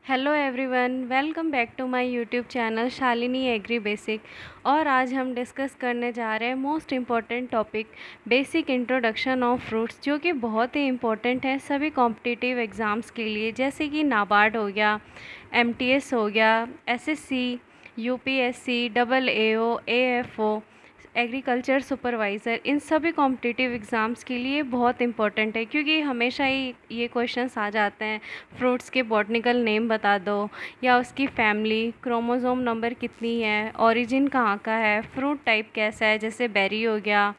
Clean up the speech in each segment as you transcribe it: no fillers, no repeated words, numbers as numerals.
Hello everyone, welcome back to my YouTube channel Shalini agri basic. और आज हम discuss करने जा रहे हैं most important topic basic introduction of fruits, जो कि बहुत ही इम्पॉर्टेंट है सभी कॉम्पिटिटिव एग्ज़ाम्स के लिए, जैसे कि नाबार्ड हो गया, एमटीएस हो गया, एसएससी, यूपीएससी, डबल एओ, एएफओ, एग्रीकल्चर सुपरवाइज़र। इन सभी कॉम्पिटिटिव एग्ज़ाम्स के लिए बहुत इंपॉर्टेंट है, क्योंकि हमेशा ही ये क्वेश्चंस आ जाते हैं, फ्रूट्स के बॉटनिकल नेम बता दो, या उसकी फैमिली, क्रोमोसोम नंबर कितनी है, ओरिजिन कहाँ का है, फ्रूट टाइप कैसा है, जैसे बेरी हो गया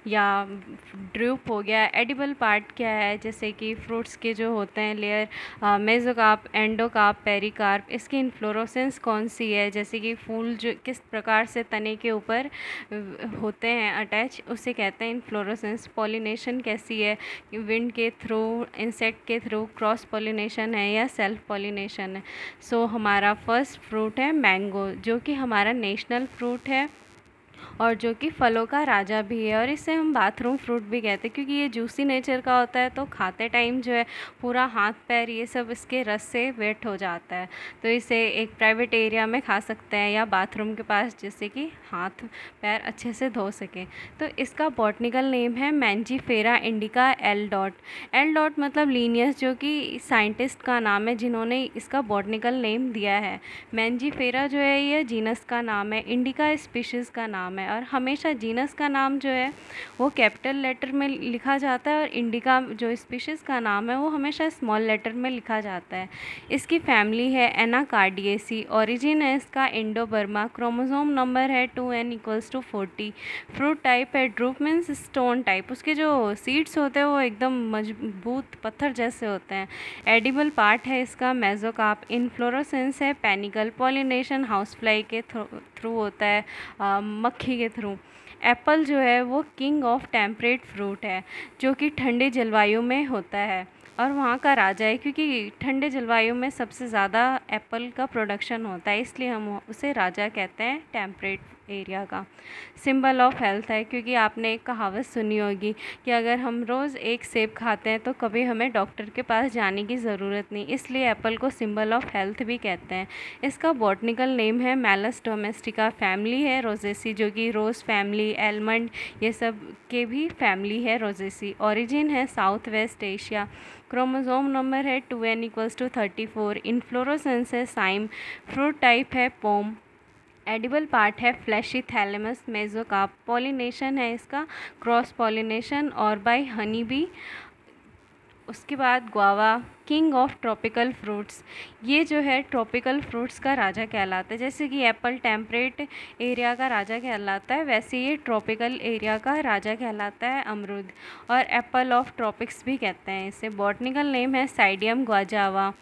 या ड्रूप हो गया, एडिबल पार्ट क्या है, जैसे कि फ्रूट्स के जो होते हैं लेयर, मेसोकार्प, एंडोकार्प, पेरिकार्प, इसकी इन्फ्लोरोसेंस कौन सी है, जैसे कि फूल जो किस प्रकार से तने के ऊपर होते हैं अटैच, उसे कहते हैं इन्फ्लोरोसेंस। पॉलिनेशन कैसी है, विंड के थ्रू, इंसेक्ट के थ्रू, क्रॉस पॉलिनेशन है या सेल्फ पॉलिनेशन है। सो हमारा फर्स्ट फ्रूट है मैंगो, जो कि हमारा नेशनल फ्रूट है और जो कि फलों का राजा भी है, और इसे हम बाथरूम फ्रूट भी कहते हैं, क्योंकि ये जूसी नेचर का होता है, तो खाते टाइम जो है पूरा हाथ पैर ये सब इसके रस से वेट हो जाता है। तो इसे एक प्राइवेट एरिया में खा सकते हैं या बाथरूम के पास, जिससे कि हाथ पैर अच्छे से धो सकें। तो इसका बॉटनिकल नेम है Mangifera indica L dot. L dot मतलब लीनियस, जो कि साइंटिस्ट का नाम है जिन्होंने इसका बॉटनिकल नेम दिया है। मैंजीफेरा जो है ये जीनस का नाम है, इंडिका स्पीशीज़ का नाम है। और हमेशा जीनस का नाम जो है वो कैपिटल लेटर में लिखा जाता है, और इंडिका जो स्पीशीज़ का नाम है वो हमेशा स्मॉल लेटर में लिखा जाता है। इसकी फैमिली है एनाकार्डिएसी, ओरिजिन है इसका इंडो बर्मा, क्रोमोसोम नंबर है 2n=40, फ्रूट टाइप है ड्रूप मीन्स स्टोन टाइप, उसके जो सीड्स होते हैं वो एकदम मजबूत पत्थर जैसे होते हैं। एडिबल पार्ट है इसका मेसोकार्प, इन्फ्लोरोसेंस है पेनिकल, पॉलिनेशन हाउस फ्लाई के थ्रू होता है, मक्खी के थ्रू। एप्पल जो है वो किंग ऑफ टेम्परेट फ्रूट है, जो कि ठंडी जलवायु में होता है और वहाँ का राजा है, क्योंकि ठंडे जलवायु में सबसे ज़्यादा एप्पल का प्रोडक्शन होता है, इसलिए हम उसे राजा कहते हैं टेम्परेट एरिया का। सिंबल ऑफ हेल्थ है, क्योंकि आपने एक कहावत सुनी होगी कि अगर हम रोज़ एक सेब खाते हैं तो कभी हमें डॉक्टर के पास जाने की ज़रूरत नहीं, इसलिए एप्पल को सिंबल ऑफ हेल्थ भी कहते हैं। इसका बॉटनिकल नेम है मैलस डोमेस्टिका, फैमिली है रोजेसी, जो कि रोज़ फैमिली, एलमंड, ये सब के भी फैमिली है रोजेसी। ओरिजिन है south west Asia, chromosome number है 2n=34, इन्फ्लोरोसेंस है साइम, फ्रूट टाइप है पोम, एडिबल पार्ट है फ्लैशी थैलेमस, मेसोकार्प, पॉलिनेशन है इसका क्रॉस पॉलिनेशन और बाय हनी बी। उसके बाद guava, king of tropical fruits, ये जो है ट्रॉपिकल फ्रूट्स का राजा कहलाता है। जैसे कि एप्पल टेम्परेट एरिया का राजा कहलाता है, वैसे ये ट्रॉपिकल एरिया का राजा कहलाता है अमरूद, और एप्पल ऑफ ट्रॉपिक्स भी कहते हैं इसे। बॉटनिकल नेम है साइडियम गुआजावा,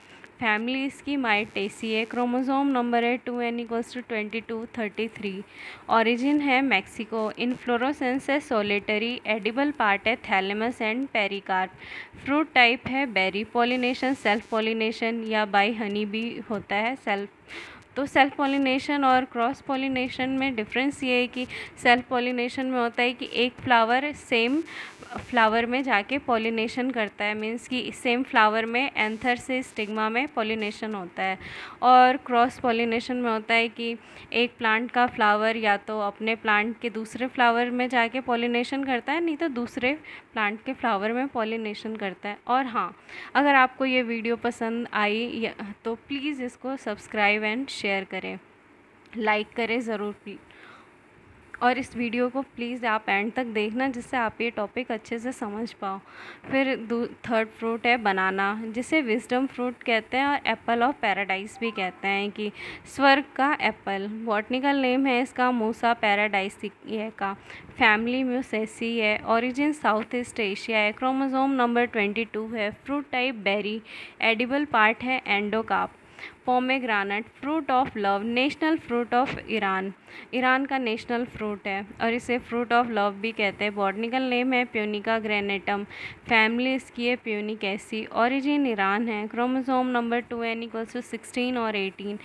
फैमिली इसकी माइटेसी है, क्रोमोसोम नंबर है 2n=2233, ओरिजिन है मैक्सिको, इन्फ्लोरोसेंस है सोलेटरी, एडिबल पार्ट है thalamus and pericarp, fruit type है बेरी, पॉलिनेशन सेल्फ पॉलिनेशन या बाय हनी भी होता है सेल्फ। तो सेल्फ पॉलिनेशन और क्रॉस पॉलिनेशन में डिफरेंस ये है कि सेल्फ पॉलिनेशन में होता है कि एक फ्लावर सेम फ्लावर में जाके पॉलिनेशन करता है, मीन्स कि सेम फ्लावर में एंथर से स्टिग्मा में पॉलिनेशन होता है। और क्रॉस पॉलिनेशन में होता है कि एक प्लांट का फ्लावर या तो अपने प्लांट के दूसरे फ्लावर में जाके पॉलिनेशन करता है, नहीं तो दूसरे प्लांट के फ्लावर में पॉलिनेशन करता है। और हाँ, अगर आपको ये वीडियो पसंद आई तो प्लीज़ इसको सब्सक्राइब एंड शेयर करें, लाइक करें ज़रूर प्लीज़, और इस वीडियो को प्लीज़ आप एंड तक देखना, जिससे आप ये टॉपिक अच्छे से समझ पाओ। फिर थर्ड फ्रूट है बनाना, जिसे विजडम फ्रूट कहते हैं और एप्पल ऑफ पैराडाइज भी कहते हैं, कि स्वर्ग का एप्पल। बॉटनिकल नेम है इसका मूसा पैराडाइसिया का, फैमिली म्यूसेसी है, ओरिजिन साउथ ईस्ट एशिया है, क्रोमोसोम नंबर 22 है, fruit type berry, edible part है endocarp. Pomegranate, fruit of love, national fruit of Iran, Iran का नेशनल फ्रूट है और इसे फ्रूट ऑफ लव भी कहते हैं। बॉटनिकल नेम है प्यूनिका ग्रेनेटम, फैमिली इसकी है प्यूनिकेसी, ओरिजिन ईरान है, क्रोमोसोम नंबर 2n=16 और 18,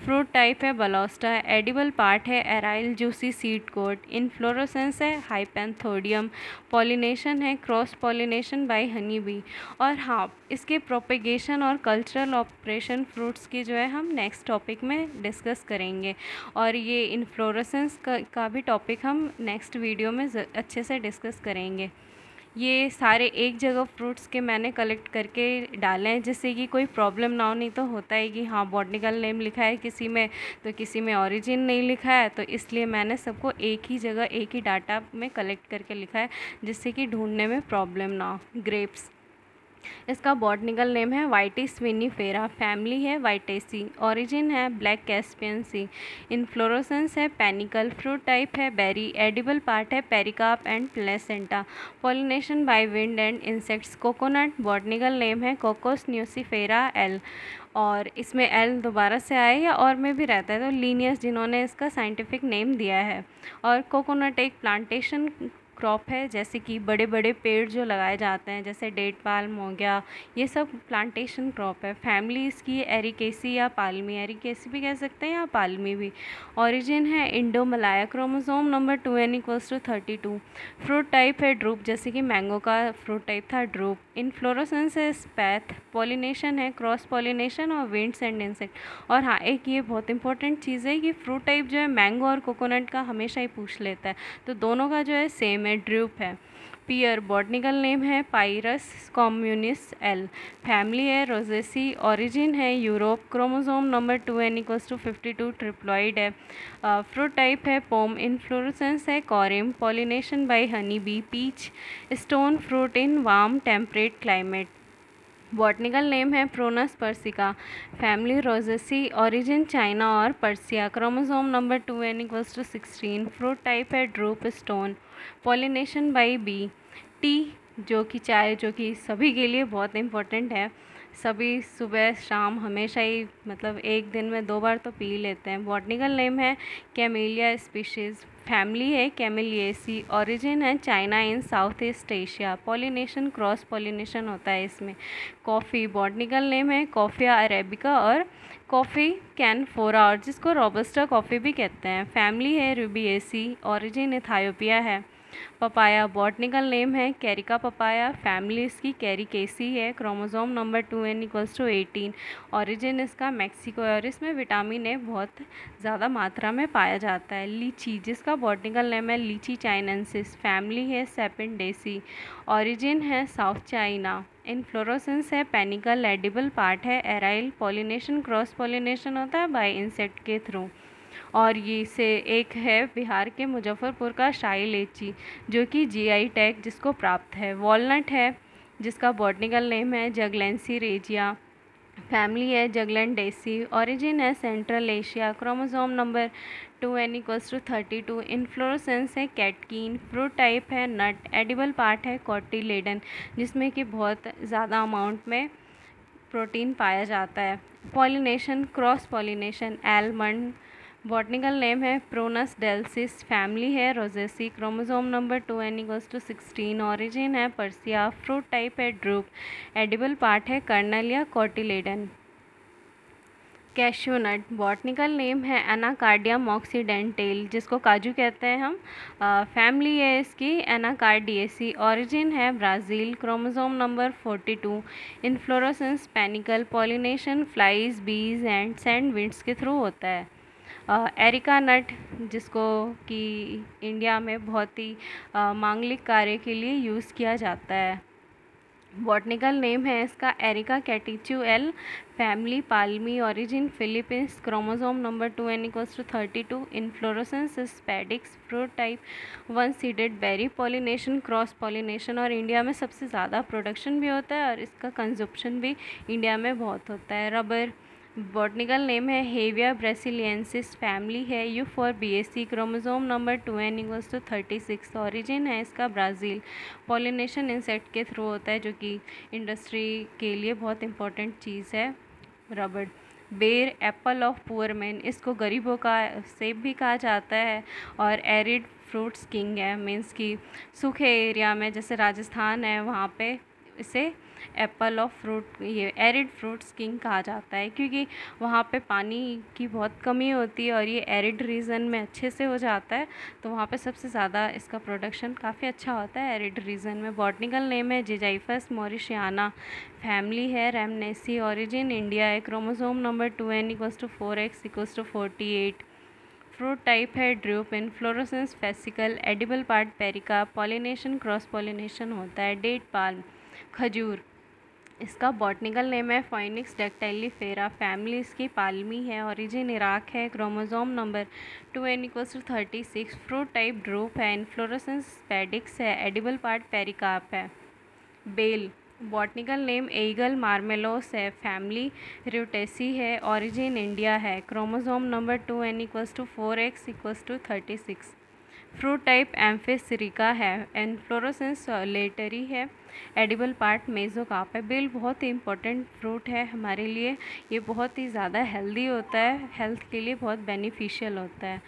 फ्रूट टाइप है बलोस्टा, एडिबल पार्ट है aril juicy seed coat, inflorescence है हाइपेंथोडियम, पॉलिनेशन है cross pollination by honey B. और हाँ, इसके प्रोपेगेशन और कल्चरल ऑपरेशन फ्रूट्स की जो है हम नेक्स्ट टॉपिक में डिस्कस करेंगे, और ये इन्फ्लोरेसेंस का भी टॉपिक हम नेक्स्ट वीडियो में अच्छे से डिस्कस करेंगे। ये सारे एक जगह फ्रूट्स के मैंने कलेक्ट करके डाले हैं जिससे कि कोई प्रॉब्लम ना हो। नहीं तो होता है कि हाँ बॉटनिकल नेम लिखा है किसी में तो किसी में ओरिजिन नहीं लिखा है, तो इसलिए मैंने सबको एक ही जगह एक ही डाटा में कलेक्ट करके लिखा है जिससे कि ढूंढने में प्रॉब्लम ना हो। ग्रेप्स, इसका बॉटनिकल नेम है वाइटिस विनिफेरा, फैमिली है वाइटेसी, ओरिजिन है ब्लैक कैस्पियन सी, इन्फ्लोरेसेंस है पैनिकल, फ्रूट टाइप है बेरी, एडिबल पार्ट है pericarp and placenta, pollination by wind and insects. Coconut, botanical name है कोकोस न्यूसीफेरा एल, और इसमें एल दोबारा से आया या और में भी रहता है तो लीनियस जिन्होंने इसका साइंटिफिक नेम दिया है। और कोकोनट एक प्लांटेशन क्रॉप है, जैसे कि बड़े बड़े पेड़ जो लगाए जाते हैं जैसे डेट पाल्म हो गया, ये सब प्लांटेशन क्रॉप है। फैमिली इसकी एरिकेसी या पाल्मी, एरिकेसी भी कह सकते हैं या पाल्मी भी। ओरिजिन है Indo Malaya, chromosome number 2n=32, fruit type है ड्रूप, जैसे कि मैंगो का फ्रूट टाइप था ड्रूप। इन्फ्लोरेसेंस है स्पैथ, पॉलिनेशन है क्रॉस पॉलिनेशन और विंड्स एंड इंसेक्ट। और हाँ, एक ये बहुत इंपॉर्टेंट चीज़ है कि फ्रूट टाइप जो है मैंगो और कोकोनट का हमेशा ही पूछ लेता है, तो दोनों का जो है सेम है, ड्रूप है। पियर, बॉटनिकल नेम है पाइरस कॉम्युनिस एल, फैमिली है रोजेसी, ओरिजिन है Europe, chromosome number 2n=52, triploid है। फ्रूट टाइप है पोम, इन्फ्लोरेसेंस है corymb, pollination by honey bee, peach, stone fruit in warm temperate climate. Botanical name है Prunus persica, family Rosaceae, origin China और Persia, chromosome number 2n=16, fruit type है drupe stone, pollination by bee. Tea, जो कि चाय, जो कि सभी के लिए बहुत इम्पोर्टेंट है, सभी सुबह शाम हमेशा ही मतलब एक दिन में 2 बार तो पी लेते हैं। बॉटनिकल नेम है कैमेलिया स्पीशीज़, फैमिली है कैमेलिएसी, ओरिजिन है China in south East Asia, pollination cross pollination होता है इसमें। कॉफ़ी, बॉटनिकल नेम है कॉफिया अरेबिका और कॉफ़ी कैनफोरा, और जिसको रोबस्टा कॉफ़ी भी कहते हैं, फैमिली है रूबिएसी, ओरिजिन इथायोपिया है। पपाया, बॉटनिकल नेम है कैरिका पपाया, फैमिली इसकी कैरिकेसी है, क्रोमोसोम नंबर 2n=18, ओरिजिन इसका मैक्सिको है और इसमें विटामिन ए बहुत ज़्यादा मात्रा में पाया जाता है। लीची, जिसका बॉटनिकल नेम है लीची चाइनेंसिस, फैमिली है सेपेंडेसी, ओरिजिन है साउथ चाइना, इन्फ्लोरेसेंस है पेनिकल, एडिबल पार्ट है एराइल, पॉलिनेशन क्रॉस पॉलिनेशन होता है बाय इंसेक्ट के थ्रू। और ये से एक है बिहार के मुजफ्फरपुर का शाही लीची जो कि जीआई टैग जिसको प्राप्त है। वॉलनट है, जिसका बॉटनिकल नेम है जगलेंसी रेजिया, फैमिली है जगलैंडेसी, ओरिजिन है central Asia, chromosome number 2n=32, inflorescence है कैटकीन, फ्रूट टाइप है नट, एडिबल पार्ट है कॉटिलेडन, जिसमें कि बहुत ज़्यादा अमाउंट में प्रोटीन पाया जाता है। Pollination cross pollination, almond, botanical name है प्रोनस डेल्सिस, फैमिली है Rosaceae, chromosome number 2n=16, origin है पर्सिया, फ्रूट टाइप है ड्रूप, एडिबल पार्ट है कर्नल या cotyledon. Cashew nut, botanical name है एनाकार्डियम ऑक्सीडेंटल, जिसको काजू कहते हैं हम, फैमिली है इसकी एनाकार्डिएसी, ओरिजिन है Brazil, chromosome number 42, inflorescence panicle, pollination flies bees and sand winds के थ्रू होता है। एरिका नट, जिसको कि इंडिया में बहुत ही मांगलिक कार्य के लिए यूज़ किया जाता है। बॉटनिकल नेम है इसका Areca catechu L, family Palmae, origin Philippines, chromosome number 2n=32, inflorescence spadix, fruit type one seeded berry, pollination cross pollination, और इंडिया में सबसे ज़्यादा प्रोडक्शन भी होता है और इसका कंजप्शन भी इंडिया में बहुत होता है। रबर, बॉटनिकल नेम है हेविया ब्रेसिलियंसिस, फैमिली है Euphorbiaceae, chromosome number 2n=36, origin है इसका ब्राज़ील, पॉलिनेशन इंसेक्ट के थ्रू होता है जो कि इंडस्ट्री के लिए बहुत इंपॉर्टेंट चीज़ है। रबर, बेर, एप्पल ऑफ पुअर मैन, इसको गरीबों का सेब भी कहा जाता है और एरिड फ्रूट्स किंग है, मीन्स कि सूखे एरिया में जैसे राजस्थान है वहाँ पे इसे एप्पल ऑफ फ्रूट, ये एरिड फ्रूट्स किंग कहा जाता है, क्योंकि वहाँ पे पानी की बहुत कमी होती है और ये एरिड रीजन में अच्छे से हो जाता है, तो वहाँ पे सबसे ज़्यादा इसका प्रोडक्शन काफ़ी अच्छा होता है एरिड रीजन में। बॉटनिकल नेम है जिजाइफस मॉरिशियाना, फैमिली है रैमनेसी, ओरिजिन इंडिया है, chromosome number 2n = 4x = 48, fruit type है drupe, inflorescence fascicle, edible part pericarp, pollination cross pollination होता है, डेट पाल्म खजूर। इसका बॉटनिकल नेम है फोइनिक्स डेक्टाइलीफेरा, फैमिली इसकी पाल्मी है, ओरिजिन इराक है, chromosome number 2n = 36, fruit type drupe है, इन्फ्लोरेसेंस स्पेडिक्स है, एडिबल पार्ट पेरिकार्प है। बेल, बॉटनिकल नेम एगल मार्मेलोस है, फैमिली रूटेसी है, ओरिजिन इंडिया है, chromosome number 2n = 4x = 36, fruit type amphisarca है, इन्फ्लोरेसेंस सोलेटरी है, एडिबल पार्ट मेसोकार्प है। बेल बहुत ही इंपॉर्टेंट फ्रूट है हमारे लिए, ये बहुत ही ज़्यादा हेल्दी होता है, हेल्थ के लिए बहुत बेनिफिशियल होता है।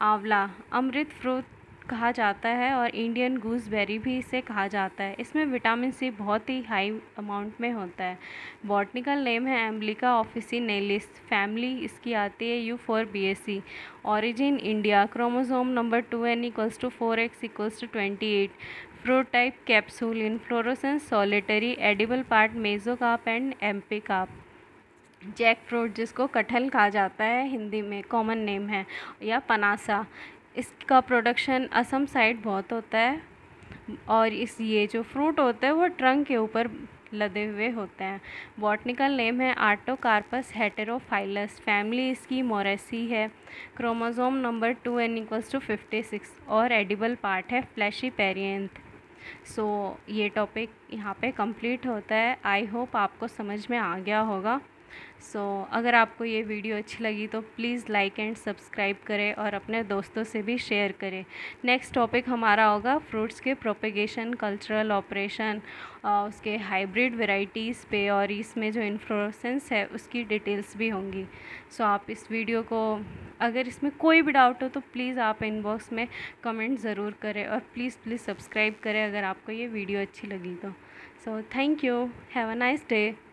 आंवला, अमृत फ्रूट कहा जाता है और इंडियन गूसबेरी भी इसे कहा जाता है, इसमें विटामिन सी बहुत ही हाई अमाउंट में होता है। बॉटनिकल नेम है एम्ब्लिका ऑफिसिनेलिस, फैमिली इसकी आती है Euphorbiaceae, origin India, chromosome number 2n = 4x = 28, fruit type capsule, inflorescence solitary, edible part mesocarp and epicarp. Jackfruit, जिसको कटहल कहा जाता है हिंदी में, कॉमन नेम है, या पनासा, इसका प्रोडक्शन असम साइड बहुत होता है और ये जो फ्रूट होता है वो ट्रंक के ऊपर लदे हुए होते हैं। बॉटनिकल नेम है आर्टोकार्पस हेटेरोफाइलस, फैमिली इसकी मोरेसी है, क्रोमोसोम नंबर 2n = 56 और एडिबल पार्ट है फ्लैशी पेरियंथ। सो ये टॉपिक यहाँ पे कंप्लीट होता है। आई होप आपको समझ में आ गया होगा। अगर आपको ये वीडियो अच्छी लगी तो प्लीज़ लाइक एंड सब्सक्राइब करें और अपने दोस्तों से भी शेयर करें। नेक्स्ट टॉपिक हमारा होगा फ्रूट्स के प्रोपेगेशन, कल्चरल ऑपरेशन, उसके हाइब्रिड वेराइटीज़ पे, और इसमें जो इन्फ्लोरेसेंस है उसकी डिटेल्स भी होंगी। आप इस वीडियो को, अगर इसमें कोई भी डाउट हो तो प्लीज़ आप इनबॉक्स में कमेंट ज़रूर करें और प्लीज़ सब्सक्राइब करें अगर आपको ये वीडियो अच्छी लगी तो। Thank you, have a nice day.